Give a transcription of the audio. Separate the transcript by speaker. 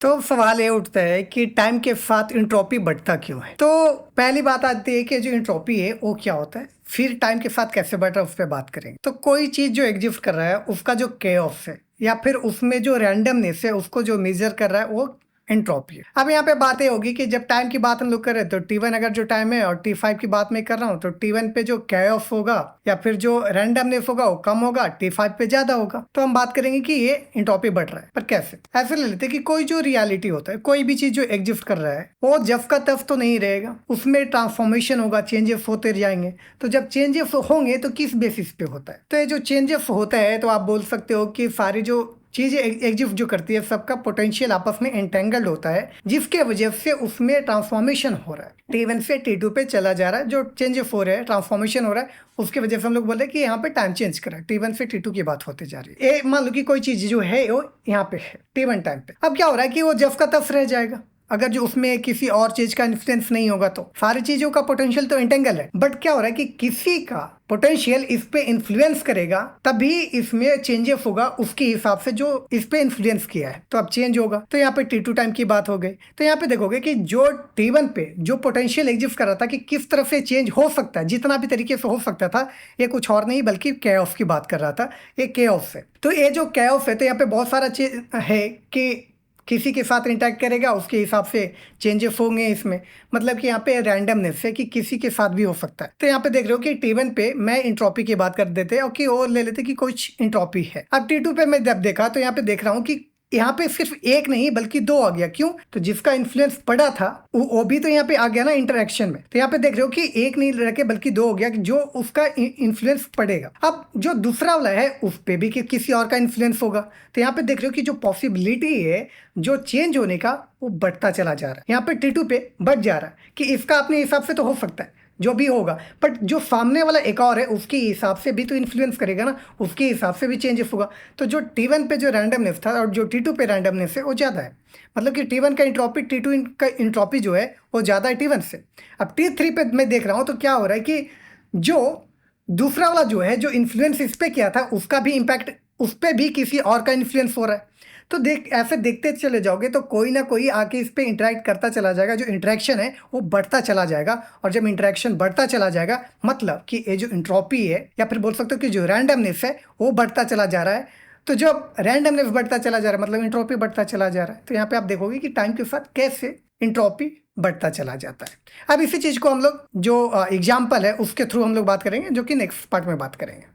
Speaker 1: तो सवाल ये उठता है कि टाइम के साथ इंट्रोपी बढ़ता क्यों है। तो पहली बात आती है कि जो इंट्रोपी है वो क्या होता है, फिर टाइम के साथ कैसे बढ़ रहा है उस पर बात करेंगे। तो कोई चीज जो एग्जिस्ट कर रहा है उसका जो केओस है या फिर उसमें जो रैंडमनेस है उसको जो मेजर कर रहा है वो एंट्रोपी है। अब यहाँ पे बात ये होगी कि जब टाइम की बात हम लोग करें तो T1 अगर जो टाइम है और T5 की बात मैं कर रहा हूँ तो T1 पे जो कैओस होगा या फिर जो रैंडमनेस होगा वो कम होगा, T5 पे ज्यादा होगा। तो हम बात करेंगे कि ये एंट्रोपी बढ़ रहा है। पर कैसे? ऐसे ले लेते हैं कि कोई जो रियलिटी होता है, कोई भी चीज जो एग्जिस्ट कर रहा है वो जब का तब तो नहीं रहेगा, उसमें ट्रांसफॉर्मेशन होगा, चेंजेस होते जाएंगे। तो जब चेंजेस होंगे तो किस बेसिस पे होता है? तो ये जो चेंजेस होता है तो आप बोल सकते हो कि सारी जो चीजें एग्जिस्ट जो करती है सबका पोटेंशियल आपस में एंटेंगल्ड होता है, जिसके वजह से उसमें ट्रांसफॉर्मेशन हो रहा है। T1 से T2 पे चला जा रहा है, जो चेंजेस हो रहे हैं, ट्रांसफॉर्मेशन हो रहा है, उसके वजह से हम लोग बोल रहे हैं कि यहाँ पे टाइम चेंज करा है। T1 से T2 की बात होती जा रही है। ये मान लो कि कोई चीज जो है वो यहाँ पे है T1 टाइम पे। अब क्या हो रहा है कि वो जब का तब रह जाएगा, अगर जो उसमें किसी और चीज का इन्फ्लुएंस नहीं होगा तो सारी चीजों का पोटेंशियल तो इंटेंगल है। बट क्या हो रहा है कि किसी का पोटेंशियल इस पे इन्फ्लुएंस करेगा तभी इसमें चेंजेस होगा, उसके हिसाब से जो इस पे इन्फ्लुएंस किया है तो अब चेंज होगा। तो यहाँ पे T2 टाइम की बात हो गई। तो यहाँ पे देखोगे कि जो T1 पे जो पोटेंशियल एग्जिस्ट कर रहा था कि किस तरफ से चेंज हो सकता है, जितना भी तरीके से हो सकता था, ये कुछ और नहीं बल्कि केओस की बात कर रहा था। ये केओस है। तो ये जो केओस है तो यहाँ पे बहुत सारा चीज है कि किसी के साथ इंटरेक्ट करेगा उसके हिसाब से चेंजेस होंगे इसमें। मतलब कि यहाँ पे रैंडमनेस है कि किसी के साथ भी हो सकता है। तो यहाँ पे देख रहे हो कि T1 पे मैं इंट्रोपी की बात कर देते हैं और ले लेते कि कुछ इंट्रोपी है। अब T2 पे मैं जब देखा तो यहाँ पे देख रहा हूँ कि यहाँ पे सिर्फ एक नहीं बल्कि दो आ गया। क्यों? तो जिसका इन्फ्लुएंस पड़ा था वो भी तो यहाँ पे आ गया ना इंटरेक्शन में। तो यहाँ पे देख रहे हो कि एक नहीं रखे बल्कि दो हो गया कि जो उसका इन्फ्लुएंस पड़ेगा। अब जो दूसरा वाला है उस पे भी किसी और का इन्फ्लुएंस होगा। तो यहाँ पे देख रहे हो कि जो पॉसिबिलिटी है जो चेंज होने का वो बढ़ता चला जा रहा है। यहाँ पे T2 पे बढ़ जा रहा है कि इसका अपने हिसाब से तो हो सकता है जो भी होगा, बट जो सामने वाला एक और है उसके हिसाब से भी तो इन्फ्लुएंस करेगा ना, उसके हिसाब से भी चेंजेस होगा। तो जो T1 पे जो रैंडमनेस था और जो T2 पे रैंडमनेस है वो ज़्यादा है। मतलब कि T1 का इंट्रोपी T2 का इंट्रोपी जो है वो ज़्यादा है T1 से। अब T3 पे मैं देख रहा हूँ तो क्या हो रहा है कि जो दूसरा वाला जो है जो इन्फ्लुएंस इस पे किया था उसका भी इम्पैक्ट उस पर भी किसी और का इन्फ्लुएंस हो रहा है। तो देख ऐसे देखते चले जाओगे तो कोई ना कोई आके इस पे इंटरेक्ट करता चला जाएगा, जो इंटरेक्शन है वो बढ़ता चला जाएगा। और जब इंटरेक्शन बढ़ता चला जाएगा मतलब कि ये जो इंट्रोपी है या फिर बोल सकते हो कि जो रैंडमनेस है वो बढ़ता चला जा रहा है। तो जब रैंडमनेस बढ़ता चला जा रहा है मतलब इंट्रोपी बढ़ता चला जा रहा है। तो यहाँ पे आप देखोगे कि टाइम के साथ कैसे इंट्रोपी बढ़ता चला जाता है। अब इसी चीज को हम लोग जो एग्जाम्पल है उसके थ्रू हम लोग बात करेंगे, जो कि नेक्स्ट पार्ट में बात करेंगे।